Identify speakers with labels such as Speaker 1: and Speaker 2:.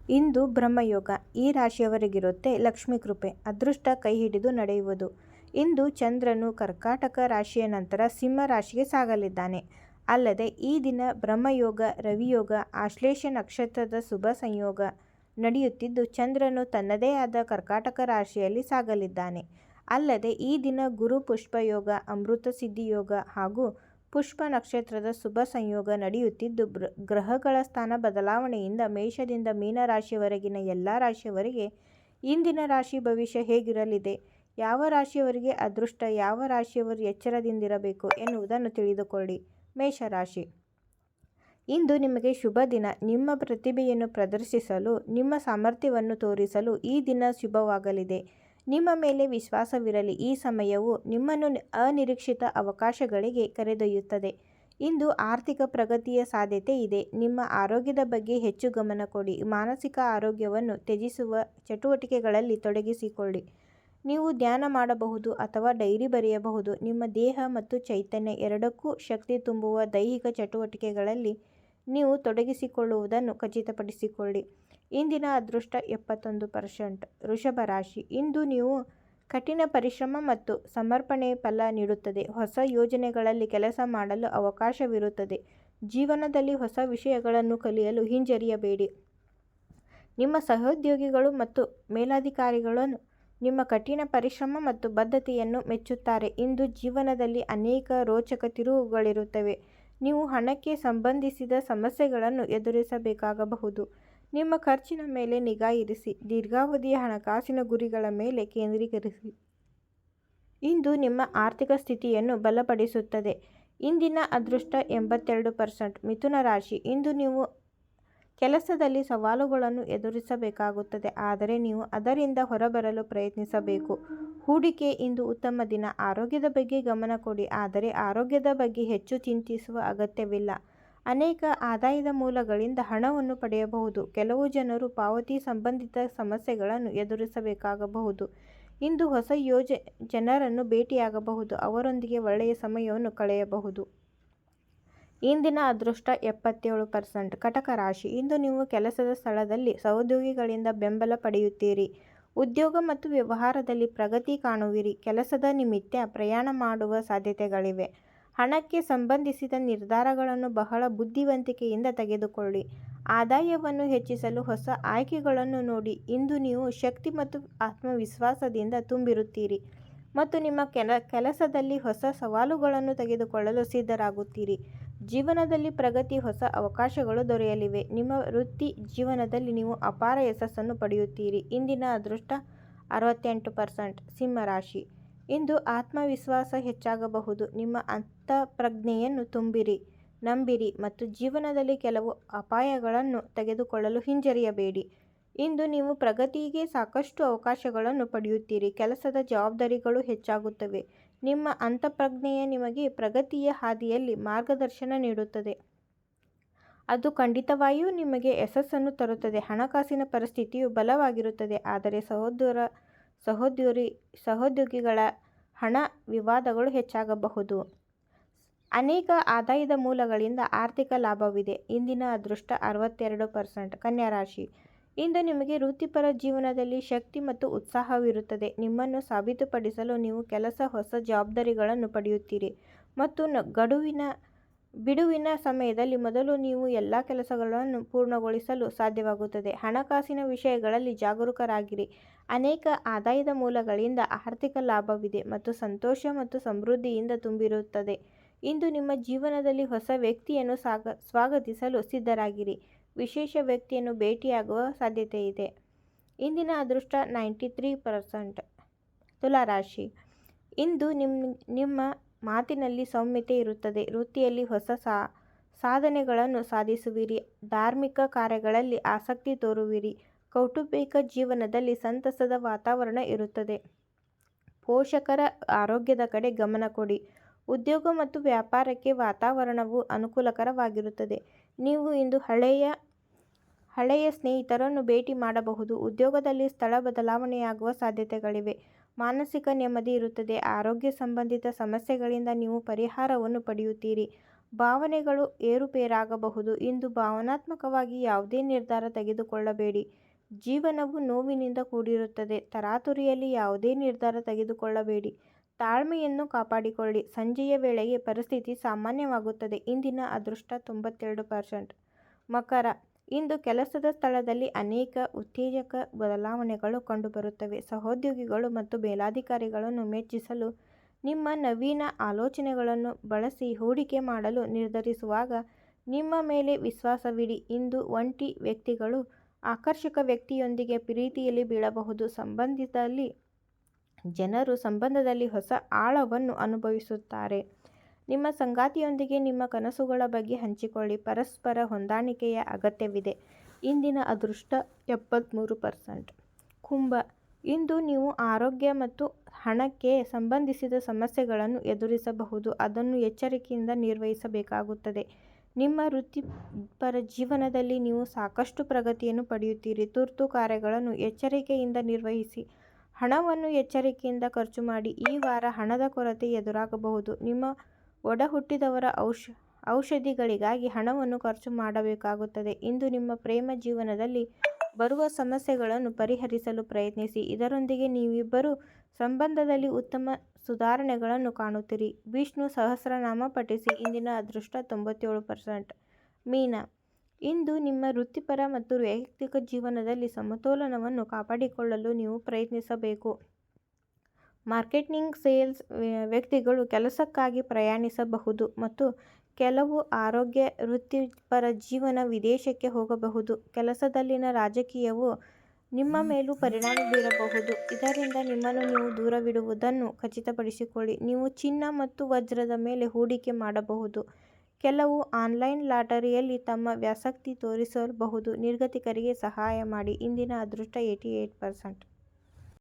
Speaker 1: ಇಂದು ಬ್ರಹ್ಮಯೋಗ. ಈ ರಾಶಿಯವರಿಗಿರುತ್ತೆ ಲಕ್ಷ್ಮೀ ಕೃಪೆ. ಅದೃಷ್ಟ ಕೈ ಹಿಡಿದು ನಡೆಯುವುದು. ಇಂದು ಚಂದ್ರನು ಕರ್ಕಾಟಕ ರಾಶಿಯ ನಂತರ ಸಿಂಹ ರಾಶಿಗೆ ಸಾಗಲಿದ್ದಾನೆ. ಅಲ್ಲದೆ ಈ ದಿನ ಬ್ರಹ್ಮಯೋಗ, ರವಿಯೋಗ, ಆಶ್ಲೇಷ ನಕ್ಷತ್ರದ ಶುಭ ಸಂಯೋಗ ನಡೆಯುತ್ತಿದ್ದು ಚಂದ್ರನು ತನ್ನದೇ ಆದ ಕರ್ಕಾಟಕ ರಾಶಿಯಲ್ಲಿ ಸಾಗಲಿದ್ದಾನೆ. ಅಲ್ಲದೆ ಈ ದಿನ ಗುರು ಪುಷ್ಪಯೋಗ, ಅಮೃತ ಸಿದ್ಧಿಯೋಗ ಹಾಗೂ ಪುಷ್ಪ ನಕ್ಷತ್ರದ ಶುಭ ಸಂಯೋಗ ನಡೆಯುತ್ತಿದ್ದು ಗ್ರಹಗಳ ಸ್ಥಾನ ಬದಲಾವಣೆಯಿಂದ ಮೇಷದಿಂದ ಮೀನ ರಾಶಿಯವರೆಗಿನ ಎಲ್ಲ ರಾಶಿಯವರಿಗೆ ಇಂದಿನ ರಾಶಿ ಭವಿಷ್ಯ ಹೇಗಿರಲಿದೆ, ಯಾವ ರಾಶಿಯವರಿಗೆ ಅದೃಷ್ಟ, ಯಾವ ರಾಶಿಯವರು ಎಚ್ಚರದಿಂದಿರಬೇಕು ಎನ್ನುವುದನ್ನು ತಿಳಿದುಕೊಳ್ಳಿ. ಮೇಷರಾಶಿ. ಇಂದು ನಿಮಗೆ ಶುಭ ದಿನ. ನಿಮ್ಮ ಪ್ರತಿಭೆಯನ್ನು ಪ್ರದರ್ಶಿಸಲು, ನಿಮ್ಮ ಸಾಮರ್ಥ್ಯವನ್ನು ತೋರಿಸಲು ಈ ದಿನ ಶುಭವಾಗಲಿದೆ. ನಿಮ್ಮ ಮೇಲೆ ವಿಶ್ವಾಸವಿರಲಿ. ಈ ಸಮಯವು ನಿಮ್ಮನ್ನು ಅನಿರೀಕ್ಷಿತ ಅವಕಾಶಗಳಿಗೆ ಕರೆದೊಯ್ಯುತ್ತದೆ. ಇಂದು ಆರ್ಥಿಕ ಪ್ರಗತಿಯ ಸಾಧ್ಯತೆ ಇದೆ. ನಿಮ್ಮ ಆರೋಗ್ಯದ ಬಗ್ಗೆ ಹೆಚ್ಚು ಗಮನ ಕೊಡಿ. ಮಾನಸಿಕ ಆರೋಗ್ಯವನ್ನು ತ್ಯಜಿಸುವ ಚಟುವಟಿಕೆಗಳಲ್ಲಿ ತೊಡಗಿಸಿಕೊಳ್ಳಿ. ನೀವು ಧ್ಯಾನ ಮಾಡಬಹುದು ಅಥವಾ ಡೈರಿ ಬರೆಯಬಹುದು. ನಿಮ್ಮ ದೇಹ ಮತ್ತು ಚೈತನ್ಯ ಎರಡಕ್ಕೂ ಶಕ್ತಿ ತುಂಬುವ ದೈಹಿಕ ಚಟುವಟಿಕೆಗಳಲ್ಲಿ ನೀವು ತೊಡಗಿಸಿಕೊಳ್ಳುವುದನ್ನು ಖಚಿತಪಡಿಸಿಕೊಳ್ಳಿ. ಇಂದಿನ ಅದೃಷ್ಟ 71%. ವೃಷಭ ರಾಶಿ. ಇಂದು ನೀವು ಕಠಿಣ ಪರಿಶ್ರಮ ಮತ್ತು ಸಮರ್ಪಣೆ ಫಲ ನೀಡುತ್ತದೆ. ಹೊಸ ಯೋಜನೆಗಳಲ್ಲಿ ಕೆಲಸ ಮಾಡಲು ಅವಕಾಶವಿರುತ್ತದೆ. ಜೀವನದಲ್ಲಿ ಹೊಸ ವಿಷಯಗಳನ್ನು ಕಲಿಯಲು ಹಿಂಜರಿಯಬೇಡಿ. ನಿಮ್ಮ ಸಹೋದ್ಯೋಗಿಗಳು ಮತ್ತು ಮೇಲಧಿಕಾರಿಗಳು ನಿಮ್ಮ ಕಠಿಣ ಪರಿಶ್ರಮ ಮತ್ತು ಬದ್ಧತೆಯನ್ನು ಮೆಚ್ಚುತ್ತಾರೆ. ಇಂದು ಜೀವನದಲ್ಲಿ ಅನೇಕ ರೋಚಕ ತಿರುವುಗಳಿರುತ್ತವೆ. ನೀವು ಹಣಕ್ಕೆ ಸಂಬಂಧಿಸಿದ ಸಮಸ್ಯೆಗಳನ್ನು ಎದುರಿಸಬೇಕಾಗಬಹುದು. ನಿಮ್ಮ ಖರ್ಚಿನ ಮೇಲೆ ನಿಗಾ ಇರಿಸಿ. ದೀರ್ಘಾವಧಿಯ ಹಣಕಾಸಿನ ಗುರಿಗಳ ಮೇಲೆ ಕೇಂದ್ರೀಕರಿಸಿ. ಇಂದು ನಿಮ್ಮ ಆರ್ಥಿಕ ಸ್ಥಿತಿಯನ್ನು ಬಲಪಡಿಸುತ್ತದೆ. ಇಂದಿನ ಅದೃಷ್ಟ 82%. ಮಿಥುನ ರಾಶಿ. ಇಂದು ನೀವು ಕೆಲಸದಲ್ಲಿ ಸವಾಲುಗಳನ್ನು ಎದುರಿಸಬೇಕಾಗುತ್ತದೆ, ಆದರೆ ನೀವು ಅದರಿಂದ ಹೊರಬರಲು ಪ್ರಯತ್ನಿಸಬೇಕು. ಹೂಡಿಕೆ. ಇಂದು ಉತ್ತಮ ದಿನ. ಆರೋಗ್ಯದ ಬಗ್ಗೆ ಗಮನ ಕೊಡಿ, ಆದರೆ ಆರೋಗ್ಯದ ಬಗ್ಗೆ ಹೆಚ್ಚು ಚಿಂತಿಸುವ ಅಗತ್ಯವಿಲ್ಲ. ಅನೇಕ ಆದಾಯದ ಮೂಲಗಳಿಂದ ಹಣವನ್ನು ಪಡೆಯಬಹುದು. ಕೆಲವು ಜನರು ಪಾವತಿ ಸಂಬಂಧಿತ ಸಮಸ್ಯೆಗಳನ್ನು ಎದುರಿಸಬೇಕಾಗಬಹುದು. ಇಂದು ಹೊಸ ಜನರನ್ನು ಭೇಟಿಯಾಗಬಹುದು, ಅವರೊಂದಿಗೆ ಒಳ್ಳೆಯ ಸಮಯವನ್ನು ಕಳೆಯಬಹುದು. ಇಂದಿನ ಅದೃಷ್ಟ 77%. ಕಟಕ ರಾಶಿ. ಇಂದು ನೀವು ಕೆಲಸದ ಸ್ಥಳದಲ್ಲಿ ಸಹೋದ್ಯೋಗಿಗಳಿಂದ ಬೆಂಬಲ ಪಡೆಯುತ್ತೀರಿ. ಉದ್ಯೋಗ ಮತ್ತು ವ್ಯವಹಾರದಲ್ಲಿ ಪ್ರಗತಿ ಕಾಣುವಿರಿ. ಕೆಲಸದ ನಿಮಿತ್ತ ಪ್ರಯಾಣ ಮಾಡುವ ಸಾಧ್ಯತೆಗಳಿವೆ. ಹಣಕ್ಕೆ ಸಂಬಂಧಿಸಿದ ನಿರ್ಧಾರಗಳನ್ನು ಬಹಳ ಬುದ್ಧಿವಂತಿಕೆಯಿಂದ ತೆಗೆದುಕೊಳ್ಳಿ. ಆದಾಯವನ್ನು ಹೆಚ್ಚಿಸಲು ಹೊಸ ಆಯ್ಕೆಗಳನ್ನು ನೋಡಿ. ಇಂದು ನೀವು ಶಕ್ತಿ ಮತ್ತು ಆತ್ಮವಿಶ್ವಾಸದಿಂದ ತುಂಬಿರುತ್ತೀರಿ ಮತ್ತು ನಿಮ್ಮ ಕೆಲಸದಲ್ಲಿ ಹೊಸ ಸವಾಲುಗಳನ್ನು ತೆಗೆದುಕೊಳ್ಳಲು ಸಿದ್ಧರಾಗುತ್ತೀರಿ. ಜೀವನದಲ್ಲಿ ಪ್ರಗತಿ, ಹೊಸ ಅವಕಾಶಗಳು ದೊರೆಯಲಿವೆ. ನಿಮ್ಮ ವೃತ್ತಿ ಜೀವನದಲ್ಲಿ ನೀವು ಅಪಾರ ಯಶಸ್ಸನ್ನು ಪಡೆಯುತ್ತೀರಿ. ಇಂದಿನ ಅದೃಷ್ಟ 68%. ಸಿಂಹರಾಶಿ. ಇಂದು ಆತ್ಮವಿಶ್ವಾಸ ಹೆಚ್ಚಾಗಬಹುದು. ನಿಮ್ಮ ಅಂತಃಪ್ರಜ್ಞೆಯನ್ನು ನಂಬಿರಿ ಮತ್ತು ಜೀವನದಲ್ಲಿ ಕೆಲವು ಅಪಾಯಗಳನ್ನು ತೆಗೆದುಕೊಳ್ಳಲು ಹಿಂಜರಿಯಬೇಡಿ. ಇಂದು ನೀವು ಪ್ರಗತಿಗೆ ಸಾಕಷ್ಟು ಅವಕಾಶಗಳನ್ನು ಪಡೆಯುತ್ತೀರಿ. ಕೆಲಸದ ಜವಾಬ್ದಾರಿಗಳು ಹೆಚ್ಚಾಗುತ್ತವೆ. ನಿಮ್ಮ ಅಂತಃಪ್ರಜ್ಞೆಯು ನಿಮಗೆ ಪ್ರಗತಿಯ ಹಾದಿಯಲ್ಲಿ ಮಾರ್ಗದರ್ಶನ ನೀಡುತ್ತದೆ. ಅದು ಖಂಡಿತವಾಗಿಯೂ ನಿಮಗೆ ಯಶಸ್ಸನ್ನು ತರುತ್ತದೆ. ಹಣಕಾಸಿನ ಪರಿಸ್ಥಿತಿಯು ಬಲವಾಗಿರುತ್ತದೆ, ಆದರೆ ಸಹೋದ್ಯೋಗಿಗಳ ಹಣ ವಿವಾದಗಳು ಹೆಚ್ಚಾಗಬಹುದು. ಅನೇಕ ಆದಾಯದ ಮೂಲಗಳಿಂದ ಆರ್ಥಿಕ ಲಾಭವಿದೆ. ಇಂದಿನ ಅದೃಷ್ಟ 62%. ಕನ್ಯಾ ರಾಶಿ. ಇಂದು ನಿಮಗೆ ವೃತ್ತಿಪರ ಜೀವನದಲ್ಲಿ ಶಕ್ತಿ ಮತ್ತು ಉತ್ಸಾಹವಿರುತ್ತದೆ. ನಿಮ್ಮನ್ನು ಸಾಬೀತುಪಡಿಸಲು ನೀವು ಹೊಸ ಜವಾಬ್ದಾರಿಗಳನ್ನು ಪಡೆಯುತ್ತೀರಿ ಮತ್ತು ಬಿಡುವಿನ ಸಮಯದಲ್ಲಿ ಮೊದಲು ನೀವು ಎಲ್ಲ ಕೆಲಸಗಳನ್ನು ಪೂರ್ಣಗೊಳಿಸಲು ಸಾಧ್ಯವಾಗುತ್ತದೆ. ಹಣಕಾಸಿನ ವಿಷಯಗಳಲ್ಲಿ ಜಾಗರೂಕರಾಗಿರಿ. ಅನೇಕ ಆದಾಯದ ಮೂಲಗಳಿಂದ ಆರ್ಥಿಕ ಲಾಭವಿದೆ ಮತ್ತು ಸಂತೋಷ ಮತ್ತು ಸಮೃದ್ಧಿಯಿಂದ ತುಂಬಿರುತ್ತದೆ. ಇಂದು ನಿಮ್ಮ ಜೀವನದಲ್ಲಿ ಹೊಸ ವ್ಯಕ್ತಿಯನ್ನು ಸ್ವಾಗತಿಸಲು ಸಿದ್ಧರಾಗಿರಿ. ವಿಶೇಷ ವ್ಯಕ್ತಿಯನ್ನು ಭೇಟಿಯಾಗುವ ಸಾಧ್ಯತೆಯಿದೆ. ಇಂದಿನ ಅದೃಷ್ಟ 93%. ತುಲಾರಾಶಿ. ಇಂದು ನಿಮ್ಮ ಮಾತಿನಲ್ಲಿ ಸೌಮ್ಯತೆ ಇರುತ್ತದೆ. ವೃತ್ತಿಯಲ್ಲಿ ಹೊಸ ಸಾಧನೆಗಳನ್ನು ಸಾಧಿಸುವಿರಿ. ಧಾರ್ಮಿಕ ಕಾರ್ಯಗಳಲ್ಲಿ ಆಸಕ್ತಿ ತೋರುವಿರಿ. ಕೌಟುಂಬಿಕ ಜೀವನದಲ್ಲಿ ಸಂತಸದ ವಾತಾವರಣ ಇರುತ್ತದೆ. ಪೋಷಕರ ಆರೋಗ್ಯದ ಕಡೆ ಗಮನ ಕೊಡಿ. ಉದ್ಯೋಗ ಮತ್ತು ವ್ಯಾಪಾರಕ್ಕೆ ವಾತಾವರಣವು ಅನುಕೂಲಕರವಾಗಿರುತ್ತದೆ. ನೀವು ಇಂದು ಹಳೆಯ ಸ್ನೇಹಿತರನ್ನು ಭೇಟಿ ಮಾಡಬಹುದು. ಉದ್ಯೋಗದಲ್ಲಿ ಸ್ಥಳ ಬದಲಾವಣೆಯಾಗುವ ಸಾಧ್ಯತೆಗಳಿವೆ. ಮಾನಸಿಕ ನೆಮ್ಮದಿ ಇರುತ್ತದೆ. ಆರೋಗ್ಯ ಸಂಬಂಧಿತ ಸಮಸ್ಯೆಗಳಿಂದ ನೀವು ಪರಿಹಾರವನ್ನು ಪಡೆಯುತ್ತೀರಿ. ಭಾವನೆಗಳು ಏರುಪೇರಾಗಬಹುದು. ಇಂದು ಭಾವನಾತ್ಮಕವಾಗಿ ಯಾವುದೇ ನಿರ್ಧಾರ ತೆಗೆದುಕೊಳ್ಳಬೇಡಿ. ಜೀವನವು ನೋವಿನಿಂದ ಕೂಡಿರುತ್ತದೆ. ತರಾತುರಿಯಲ್ಲಿ ಯಾವುದೇ ನಿರ್ಧಾರ ತೆಗೆದುಕೊಳ್ಳಬೇಡಿ. ತಾಳ್ಮೆಯನ್ನು ಕಾಪಾಡಿಕೊಳ್ಳಿ. ಸಂಜೆಯ ವೇಳೆಗೆ ಪರಿಸ್ಥಿತಿ ಸಾಮಾನ್ಯವಾಗುತ್ತದೆ. ಇಂದಿನ ಅದೃಷ್ಟ 92%. ಮಕರ. ಇಂದು ಕೆಲಸದ ಸ್ಥಳದಲ್ಲಿ ಅನೇಕ ಉತ್ತೇಜಕ ಬದಲಾವಣೆಗಳು ಕಂಡುಬರುತ್ತವೆ. ಸಹೋದ್ಯೋಗಿಗಳು ಮತ್ತು ಮೇಲಧಿಕಾರಿಗಳನ್ನು ಮೆಚ್ಚಿಸಲು ನಿಮ್ಮ ನವೀನ ಆಲೋಚನೆಗಳನ್ನು ಬಳಸಿ ಹೂಡಿಕೆ ಮಾಡಲು ನಿರ್ಧರಿಸುವಾಗ ನಿಮ್ಮ ಮೇಲೆ ವಿಶ್ವಾಸವಿಡಿ. ಇಂದು ಒಂಟಿ ವ್ಯಕ್ತಿಗಳು ಆಕರ್ಷಕ ವ್ಯಕ್ತಿಯೊಂದಿಗೆ ಪ್ರೀತಿಯಲ್ಲಿ ಬೀಳಬಹುದು. ಜನರು ಸಂಬಂಧದಲ್ಲಿ ಹೊಸ ಆಳವನ್ನು ಅನುಭವಿಸುತ್ತಾರೆ. ನಿಮ್ಮ ಸಂಗಾತಿಯೊಂದಿಗೆ ನಿಮ್ಮ ಕನಸುಗಳ ಬಗ್ಗೆ ಹಂಚಿಕೊಳ್ಳಿ. ಪರಸ್ಪರ ಹೊಂದಾಣಿಕೆಯ ಅಗತ್ಯವಿದೆ. ಇಂದಿನ ಅದೃಷ್ಟ 73%. ಕುಂಭ. ಇಂದು ನೀವು ಆರೋಗ್ಯ ಮತ್ತು ಹಣಕ್ಕೆ ಸಂಬಂಧಿಸಿದ ಸಮಸ್ಯೆಗಳನ್ನು ಎದುರಿಸಬಹುದು. ಅದನ್ನು ಎಚ್ಚರಿಕೆಯಿಂದ ನಿರ್ವಹಿಸಬೇಕಾಗುತ್ತದೆ. ನಿಮ್ಮ ವೃತ್ತಿಪರ ಜೀವನದಲ್ಲಿ ನೀವು ಸಾಕಷ್ಟು ಪ್ರಗತಿಯನ್ನು ಪಡೆಯುತ್ತೀರಿ. ತುರ್ತು ಕಾರ್ಯಗಳನ್ನು ಎಚ್ಚರಿಕೆಯಿಂದ ನಿರ್ವಹಿಸಿ. ಹಣವನ್ನು ಎಚ್ಚರಿಕೆಯಿಂದ ಖರ್ಚು ಮಾಡಿ. ಈ ವಾರ ಹಣದ ಕೊರತೆ ಎದುರಾಗಬಹುದು. ನಿಮ್ಮ ಒಡಹುಟ್ಟಿದವರ ಔಷಧಿಗಳಿಗಾಗಿ ಹಣವನ್ನು ಖರ್ಚು ಮಾಡಬೇಕಾಗುತ್ತದೆ. ಇಂದು ನಿಮ್ಮ ಪ್ರೇಮ ಜೀವನದಲ್ಲಿ ಬರುವ ಸಮಸ್ಯೆಗಳನ್ನು ಪರಿಹರಿಸಲು ಪ್ರಯತ್ನಿಸಿ. ಇದರೊಂದಿಗೆ ನೀವಿಬ್ಬರ ಸಂಬಂಧದಲ್ಲಿ ಉತ್ತಮ ಸುಧಾರಣೆಗಳನ್ನು ಕಾಣುತ್ತೀರಿ. ವಿಷ್ಣು ಸಹಸ್ರನಾಮ ಪಠಿಸಿ. ಇಂದಿನ ಅದೃಷ್ಟ 97%. ಮೀನ. ಇಂದು ನಿಮ್ಮ ವೃತ್ತಿಪರ ಮತ್ತು ವೈಯಕ್ತಿಕ ಜೀವನದಲ್ಲಿ ಸಮತೋಲನವನ್ನು ಕಾಪಾಡಿಕೊಳ್ಳಲು ನೀವು ಪ್ರಯತ್ನಿಸಬೇಕು. ಮಾರ್ಕೆಟಿಂಗ್ ಸೇಲ್ಸ್ ವ್ಯಕ್ತಿಗಳು ಕೆಲಸಕ್ಕಾಗಿ ಪ್ರಯಾಣಿಸಬಹುದು ಮತ್ತು ಕೆಲವು ಆರೋಗ್ಯ ವೃತ್ತಿಪರ ಜೀವನ ವಿದೇಶಕ್ಕೆ ಹೋಗಬಹುದು. ಕೆಲಸದಲ್ಲಿನ ರಾಜಕೀಯವು ನಿಮ್ಮ ಮೇಲೂ ಪರಿಣಾಮ ಬೀರಬಹುದು. ಇದರಿಂದ ನಿಮ್ಮನ್ನು ನೀವು ದೂರವಿಡುವುದನ್ನು ಖಚಿತಪಡಿಸಿಕೊಳ್ಳಿ. ನೀವು ಚಿನ್ನ ಮತ್ತು ವಜ್ರದ ಮೇಲೆ ಹೂಡಿಕೆ ಮಾಡಬಹುದು. ಕೆಲವು ಆನ್ಲೈನ್ ಲಾಟರಿಯಲ್ಲಿ ತಮ್ಮ ಆಸಕ್ತಿ ತೋರಿಸಬಹುದು. ನಿರ್ಗತಿಕರಿಗೆ ಸಹಾಯ ಮಾಡಿ. ಇಂದಿನ ಅದೃಷ್ಟ 88%.